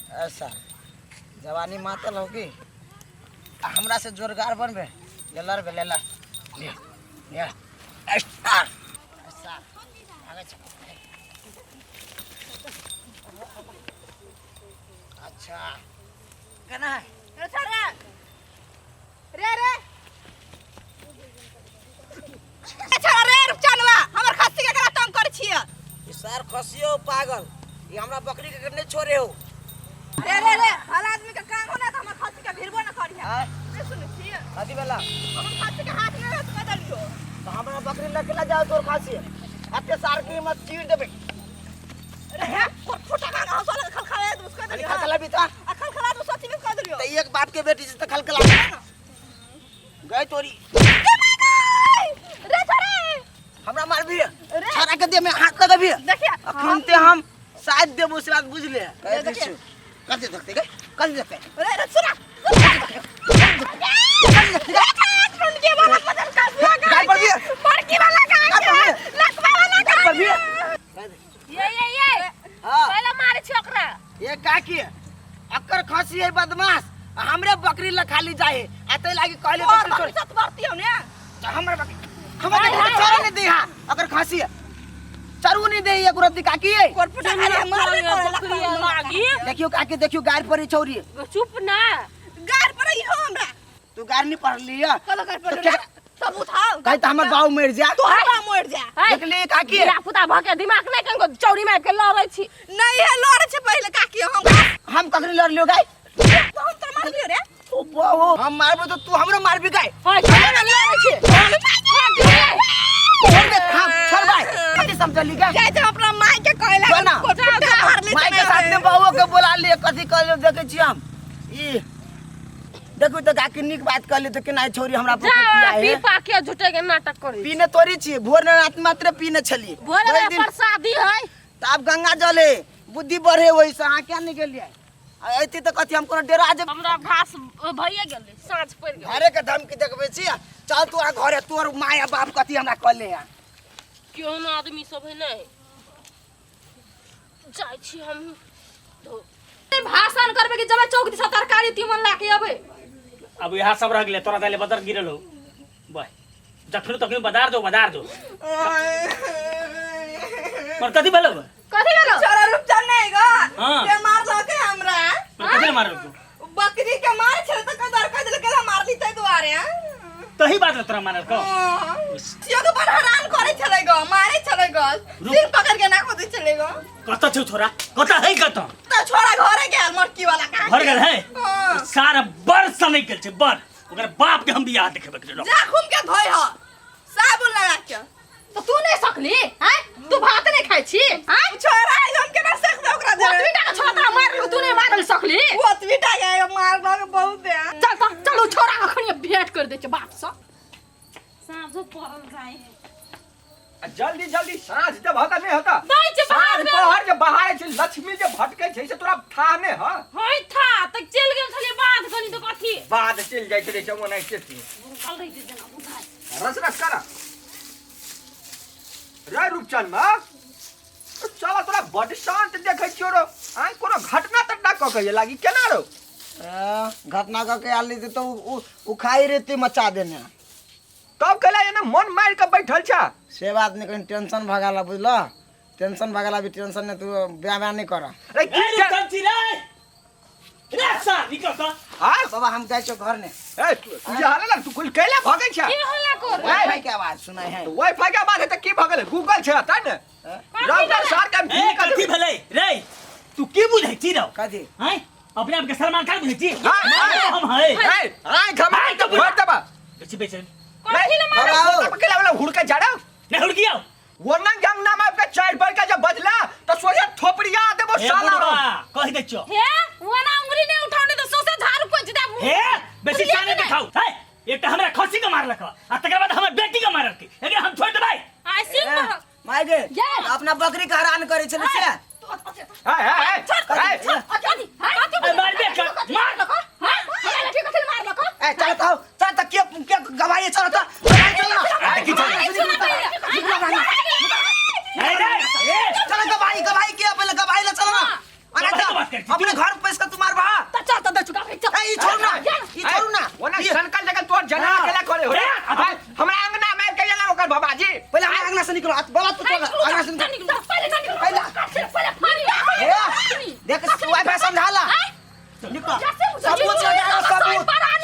ऐसा जवानी मातल होगी हमरा से जोरगार बनबे ले लर ले ला ले ले ऐसा ऐसा आगे चल। अच्छा केना है रे छोरा रे रे छोरा रे रुपचानवा हमर खस्सी के करा तंग कर छिय ई सर खसियो पागल ई हमरा बकरी के नहीं छोड़े हो। रे हर आदमी का काम होना त हमर खस्सी के भिरबो न करिया हां रे सुन छिय कथी बेला हमर खस्सी के हाथ में हाथ बदल लियो तो हमरा बकरी लकेला जाओ तोर खासी अते सार की मत चीर देबे। रे फुटा का हंसला खलखला दे उसको दे खलखला भी था खलखला दे सच्ची में कर दियो तो एक बाप के बेटी से तो खलखला गए तोरी रे छोरा हमरा मार भी छाड़ा के दे में हाथ लगा भी देखिए अखनते हम शायद देव उस बात बुझ ले कह दे छु कर दे सकते कर दे सकते रे सुना के वाला बदल का गाय पर भी बड़की वाला गाय लकवा वाला गाय पर भी ये हां पहले मारे छोकरा ये का की अक्कर खसी है बदमाश हमरे बकरी ल खाली जाए आते लागी कहले तो छोड़ सत भरती हो ने हमरे बकरी हमरे चारा नहीं दे हां अगर खसी है चारू नहीं दे एक रत्ती काकी है कोरपुटा खाली मार बकरी लागी देखियो काकी देखियो गार पर छौरी चुप ना गार पर ही हो हमरा तू गार नहीं पढ़ लिया कल गार पर सब उठाओ कहे तो हमर बाऊ मर जा तो हवा मर जा देख ले काकी मेरा पुता भके दिमाग नहीं कनको चौड़ी में के लड़ै छी नहीं है लड़ै छी पहले काकी हम कखनी लड़ लियो गाय तो हम तो मार लियो रे ओ बाओ हम मारबो तो तू हमरो मार भी गाय हां चल लड़ै छी छोड़ दे हम छोड़ भाई कथि समझ ली गाय जाय तो अपना माई के कहला कोरपुटा मार ले माई के साथ में बाऊ के बुला लिए कथि कहले देखे छी हम ई देखो तो काकी निक बात कर ले तो केना छोरी हमरा पर किया है पी पाके झूठे के नाटक करी पीने तोरी छी भोर रात मात्र पीने छली भोर में प्रसादी है त अब गंगा जल है बुद्धि बढ़े वही से हां क्या निकल लिया ऐती तो कथि हम कोनो डेरा जे हमरा घास भइए गेलै साँझ पड़ गेल घरे के धमकी देखबे छी चल तू आ घरे तोर माय बाप कथि हमरा कहले है क्यों ना आदमी सब है नहीं जाय छी हम तो भाषण करबे कि जब चौक दिसा तरकारी तीमन लाके अबे अब यहाँ सब रह गए तोरा दाले बदर गिरल हो बय जखन तखन बदार दो पर कथी भेलो कथी भेलो छोरा रुपचान नहीं गो हां के मार लके हमरा कथी मारल तू बकरी के मार छले त कदर कदल के मार ली तै दुआरे तही बात तोरा मारल को सियो के बड़ हैरान करे छले गो मारे छले गो सिर पकड़ के ना खोदे छले गो कत छ छोरा कत है कत त छोरा घरे गेल मटकी वाला का घर गेल है सारा बड़ समय गेल छै बड़ ओकर बाप के हम बियाह देखेबे के जा घूम के धोय ह साबुन लगा के तो तू नहीं सकली हैं तू भात नहीं खाई छी हैं छोरा हम के ना सकबे ओकरा दे ओतवीटा का छोटा मार तू नहीं मारल सकली ओतवीटा के मार लग बहुत दे चल चलो छोरा अखनी भेंट कर दे छ बाप से साँझो पड़ल जाए जल्दी जल्दी साँझ जब होता नहीं होता नहीं जे साँझ पहर जब बाहर छै लक्ष्मी जे भटके छै से तोरा ठाने ह होय था तक चल गेल छले बात गनी तो कथी बाद चल जाय छै जमुना के थी कल रही जना बुझाई रस रस कर रे रूपचंद मा चला तोरा बड़ शांत देखै छियो रो आइ कोनो घटना तटना क के लागी केना रो घटना का के आली तो उखाई रेती मचा देने तब कहला एने मन मार के बैठल छ से बात नहीं कहीं टेंशन भगाला बुझला टेंशन भगाला भी टेंशन ने तू ब्याह नहीं कर रे की कंची रे सा निकल का हां बाबा हम जाय छो घर ने ए तू जे हाले ना तू कुल कैला भगै छ की होला कर वाईफाई के आवाज सुनाई है वाईफाई के बात है त की भगल गूगल छ त ने राउटर सार के ए कथी भेलै रे तू की बुझै छी रो कथी हैं अपने आप के सलमान खान बुझै छी हां हम है ए आइ घमा त भर दबा बेची बेचन कथी ले मारो केला वाला हुड़का जाड़ो ने हुड़कियो वरना जंग नाम आपका चाइल्ड पर का जब बदला तो सोचे थोपड़िया देबो साला रो कहि दै छो हे वना उंगली नहीं उठाने तो सोसे झाड़ू पोंछ दे हे बेसी साने दिखाओ है एकटा हमरा खसी के मारलक आ तकर बाद हमर बेटी के मारल की अगर हम छोड़ देबै आई सिंह पर माय गे अपना बकरी का हैरान करे छले से हाय मार दे मार लको हां ठीक है मार लको ए चल तो के गवाही चल तो चल गवाही के पहले गवाही ले चल ना अरे अपने घर पे इसका एक वाईफाई समझाला निकल सबूत लगाएगा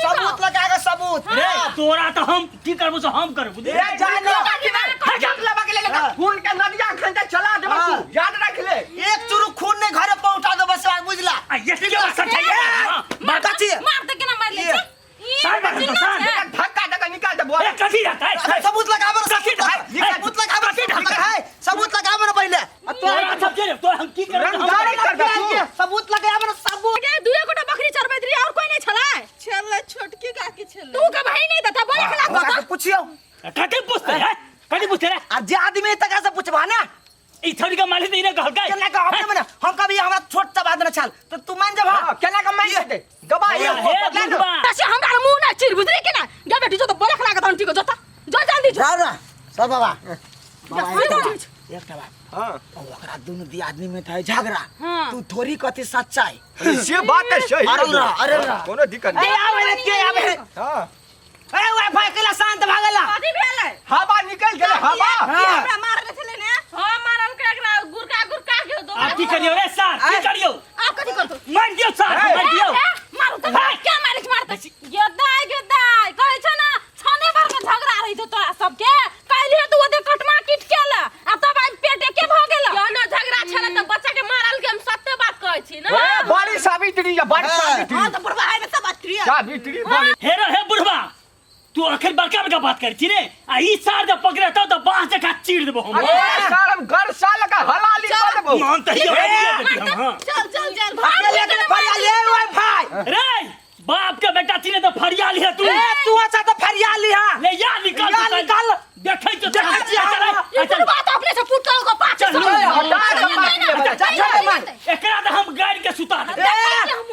सबूत लगाएगा सबूत रे तोरा तो हम की करबो से हम करबो ए जान लबा के ले खून के नदिया खंडे चला दे तू याद रख ले एक चुरु खून ने घरे पहुंचा दो बस बुझला ये क्या सच है माता छी मार दे के ना मार ले साल बात तो सान धक्का धक्का निकाल दे बोल ए कथी रहता है सबूत लगाबो सबूत लगाबो है सबूत लगाबो ना पहले तोरा सब के तो हम की करबो रंगदारी कर दे तू सबूत लगाबो ना सबूत के दुए गोटा बकरी चरबैत रही और कोई नहीं छला छले छोटकी काकी छले तू का भाई नहीं देता बोले खला का पूछियो कथी पूछते है कथी पूछते रे आ जे आदमी तक से पूछबा ना ई थोड़ी का मालिक इने कहल का केना का अपने मने हम कभी हमरा छोट सा बात न छाल तो तू मान जा हां केना का मान दे गवाही तसे हमरा मुंह ना चिर बुझरी के ना गे बेटी जो तो बोले खला का ठीक हो जोता जो जल्दी जो जा सब बाबा एक बात हां ओकरा दोनों दी आदमी में था झगड़ा हाँ। तू थोड़ी कथी सच्चाई ये बात है सही अरे कोनो दिक्कत ए नहीं आवे के आवे हां ए वाईफाई केला शांत भागला कथी भेलै हवा निकल गेले हवा हमरा मारले छले ने हां मारल के एकरा गुरका के दो आप की करियो रे सर की करियो आप कथी करतो मार दियो सर मार दियो मारू तो क्या मालिक मारता गेदाय कहै छ ना छने बार में झगड़ा रही तो तोरा सबके काइले तू ओदे कटमा किट केला आ तब आज पेटे के भ गेल या ना झगड़ा छले त बच्चा के मारल के हम सत्य बात कहै छी ना ए बड़ी सावित्री या बड़ी सावित्री हां तो बुढ़वा है में सब बात करिए सावित्री बड़ी हेरो हे बुढ़वा तू आखिर बड़का बात कर छी रे आ ई सार जब पकड़े तो बांस जका चीड़ देबो हम अरे सालम घर साल का हलाली कर देबो मान त हियो हम हां चल अकेले के फरिया ले वाईफाई रे बाप के बेटा थी ने तो फरिया लिया तू ए तू अच्छा तो फरिया लिहा ले या निकाल निकाल देखै तो ये तो बात अपने से पूछ को पाछ चल मान एकरा तो हम गाड़ी के सुता दे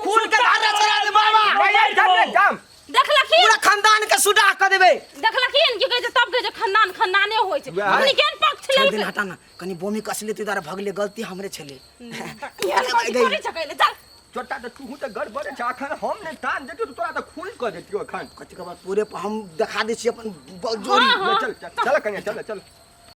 खून के धारा चला दे बाबा जाम देखलखिन पूरा खानदान के सुडा कर देबे देखलखिन की कहै छै तब कहै छै खानदाने होय छै हमनी केन पक्ष चल ले दिन हटाना कनी बोमी कसले तू दारा भगले गलती हमरे छले थोड़ी छकैले चल छोटा तो तू तो गड़बड़ छ अखन हम ने तान देती तो तोरा तो खून कर देती अखन कथी के बात पूरे हम दिखा दे छी अपन जोरी हाँ। चल कन्या चल